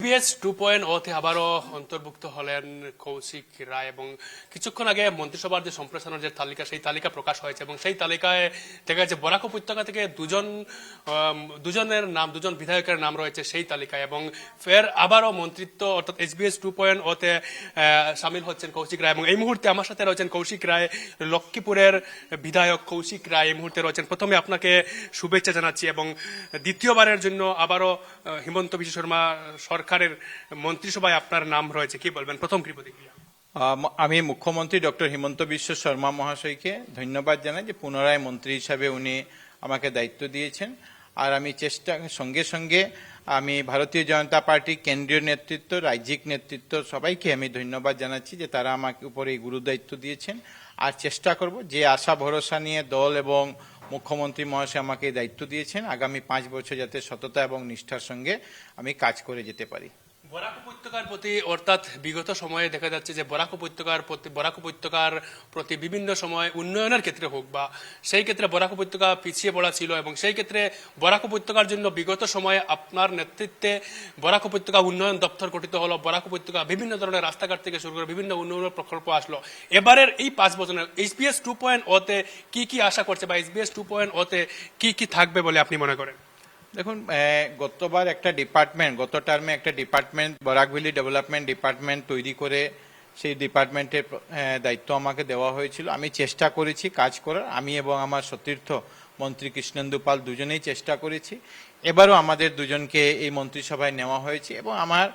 BS 2.0 আবারও অন্তর্ভুক্ত হলেন কৌশিক রায় এবং কিছুক্ষণ আগে মন্ত্রিসভার যে সম্প্রসারণের যে তালিকা সেই তালিকা প্রকাশ হয়েছে এবং সেই তালিকায় দেখা যাচ্ছে বরাক উপত্যকা থেকে দুজন বিধায়কের নাম রয়েছে সেই তালিকায় এবং ফের আবারও মন্ত্রিত্ব অর্থাৎ এসবিএস 2.0 সামিল হচ্ছেন কৌশিক রায় এবং এই মুহূর্তে আমার সাথে রয়েছেন কৌশিক রায়, লক্ষ্মীপুরের বিধায়ক কৌশিক রায় এই মুহূর্তে রয়েছেন। প্রথমে আপনাকে শুভেচ্ছা জানাচ্ছি এবং দ্বিতীয়বারের জন্য আবারও হিমন্ত বিশ্ব শর্মা সরকারের মন্ত্রিসভায় আপনার নাম রয়েছে, কি বলবেন প্রথম কি প্রতিক্রিয়া? আমি মুখ্যমন্ত্রী ডক্টর হিমন্ত বিশ্ব শর্মা মহাশয়কে ধন্যবাদ জানাই যে পুনরায় মন্ত্রী হিসাবে উনি আমাকে দায়িত্ব দিয়েছেন। আর আমি সঙ্গে সঙ্গে আমি ভারতীয় জনতা পার্টি কেন্দ্রীয় নেতৃত্ব, রাজ্যিক নেতৃত্ব সবাইকে আমি ধন্যবাদ জানাচ্ছি যে তারা আমাকে উপরে এই গুরু দায়িত্ব দিয়েছেন। আর চেষ্টা করব যে আশা ভরসা নিয়ে দল এবং মুখ্যমন্ত্রী মহাশয় আমাকে এই দায়িত্ব দিয়েছেন, আগামী 5 বছর যাতে সততা এবং নিষ্ঠার সঙ্গে আমি কাজ করে যেতে পারি। বরাক উপত্যকার প্রতি অর্থাৎ বিগত সময়ে দেখা যাচ্ছে যে বরাক উপত্যকার প্রতি বিভিন্ন সময় উন্নয়নের ক্ষেত্রে হোক বা সেই ক্ষেত্রে বরাক উপত্যকা পিছিয়ে পড়া ছিল এবং সেই ক্ষেত্রে বরাক উপত্যকার জন্য বিগত সময়ে আপনার নেতৃত্বে বরাক উপত্যকা উন্নয়ন দপ্তর গঠিত হলো। বরাক উপত্যকা বিভিন্ন ধরনের রাস্তাঘাট থেকে শুরু করে বিভিন্ন উন্নয়ন প্রকল্প আসলো। এবারের এই 5 বছরের এসবিএস 2.0 কি কি আশা করছে বা এসবিএস 2.0 কি কি থাকবে বলে আপনি মনে করেন? দেখুন, গত টার্মে একটা ডিপার্টমেন্ট বরাকভ্যালি ডেভেলপমেন্ট ডিপার্টমেন্ট তৈরি করে সেই ডিপার্টমেন্টের দায়িত্ব আমাকে দেওয়া হয়েছিল। আমি চেষ্টা করেছি কাজ করার, আমি এবং আমার সতীর্থ মন্ত্রী কৃষ্ণেন্দু পাল দুজনেই চেষ্টা করেছি। এবারও আমাদের দুজনকে এই মন্ত্রিসভায় নেওয়া হয়েছে এবং আমার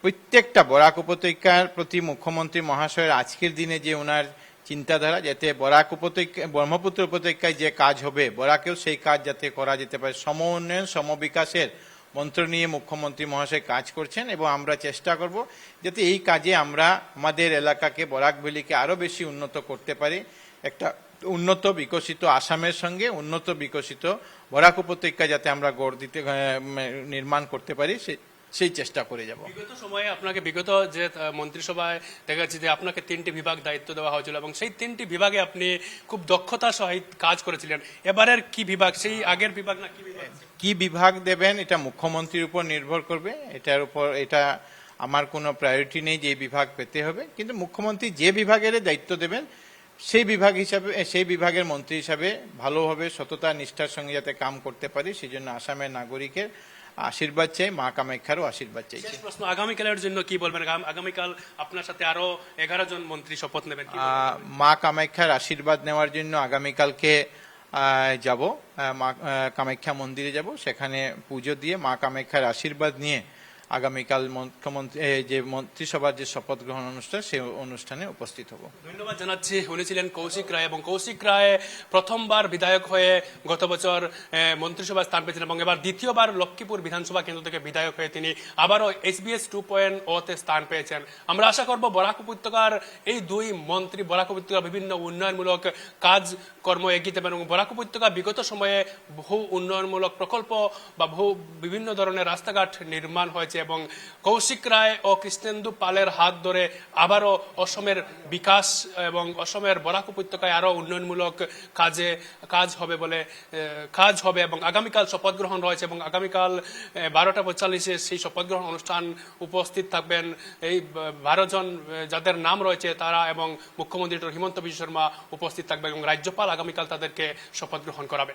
প্রত্যেকটা বরাক উপত্যকার প্রতি মুখ্যমন্ত্রী মহাশয়ের আজকের দিনে যে ওনার চিন্তাধারা, যাতে বরাক উপত্যকা ব্রহ্মপুত্র উপত্যকায় যে কাজ হবে বরাকেও সেই কাজ যাতে করা যেতে পারে, সম উন্নয়ন সমবিকাশের মন্ত্র নিয়ে মুখ্যমন্ত্রী মহাশয় কাজ করছেন এবং আমরা চেষ্টা করব যাতে এই কাজে আমরা আমাদের এলাকাকে বরাক ভ্যালিকে আরো বেশি উন্নত করতে পারি। একটা উন্নত বিকশিত আসামের সঙ্গে উন্নত বিকশিত বরাক উপত্যকা যাতে আমরা নির্মাণ করতে পারি সেই চেষ্টা করে যাব। বিগত সময়ে আপনাকে বিগত যে মন্ত্রিসভায় দেখা যাচ্ছে যে আপনাকে 3টি বিভাগ দায়িত্ব দেওয়া হয়েছিল এবং সেই 3টি বিভাগে আপনি খুব দক্ষতার সহিত কাজ করেছিলেন। এবারের কি বিভাগ, সেই আগের বিভাগ না কি বিভাগ দেবেন এটা মুখ্যমন্ত্রীর উপর নির্ভর করবে। এটা আমার কোনো প্রায়োরিটি নেই যে এই বিভাগ পেতে হবে, কিন্তু মুখ্যমন্ত্রী যে বিভাগের দায়িত্ব দেবেন সেই বিভাগের মন্ত্রী হিসাবে ভালোভাবে সততা নিষ্ঠার সঙ্গে যাতে কাম করতে পারি সেই জন্য আসামের নাগরিকের আশীর্বাদ চাই, মা কামাখ্যারও আশীর্বাদ চাই। প্রশ্ন, আগামীকালের জন্য কি বলবেন? আগামীকাল আপনার সাথে আরো 11 জন মন্ত্রী শপথ নেবেন। মা কামাখ্যার আশীর্বাদ নেওয়ার জন্য আগামীকালকে যাব, মা কামাখ্যা মন্দিরে যাব, সেখানে পুজো দিয়ে মা কামাখ্যার আশীর্বাদ নিয়ে আগামীকাল যে মন্ত্রিসভার যে শপথ গ্রহণ অনুষ্ঠান সেই অনুষ্ঠানে উপস্থিত হব। ধন্যবাদ জানাচ্ছি। উনি ছিলেন কৌশিক রায় এবং কৌশিক রায় প্রথমবার বিধায়ক হয়ে গত বছর মন্ত্রিসভায় স্থান পেয়েছেন এবং এবার দ্বিতীয়বার লক্ষ্মীপুর বিধানসভা কেন্দ্র থেকে বিধায়ক হয়ে তিনি আবারও এসবিএস 2.0 স্থান পেয়েছেন। আমরা আশা করব বরাক উপত্যকার এই দুই মন্ত্রী বরাক উপত্যকার বিভিন্ন উন্নয়নমূলক কাজকর্ম এগিয়ে দেবেন এবং বরাক উপত্যকা বিগত সময়ে বহু উন্নয়নমূলক প্রকল্প বা বিভিন্ন ধরনের রাস্তাঘাট নির্মাণ হয়েছে এবং কৌশিক রায় ও কৃষ্ণেন্দু পালের হাত ধরে আবারও অসমের বিকাশ এবং অসমের বরাক উপত্যকায় আরো উন্নয়নমূলক কাজ হবে এবং আগামীকাল শপথ গ্রহণ রয়েছে এবং আগামীকাল 12:45 সেই শপথ গ্রহণ অনুষ্ঠান উপস্থিত থাকবেন এই 12 জন যাদের নাম রয়েছে তারা এবং মুখ্যমন্ত্রী ডক্টর হিমন্ত বিশ্ব শর্মা উপস্থিত থাকবেন এবং রাজ্যপাল আগামীকাল তাদেরকে শপথ গ্রহণ করাবেন।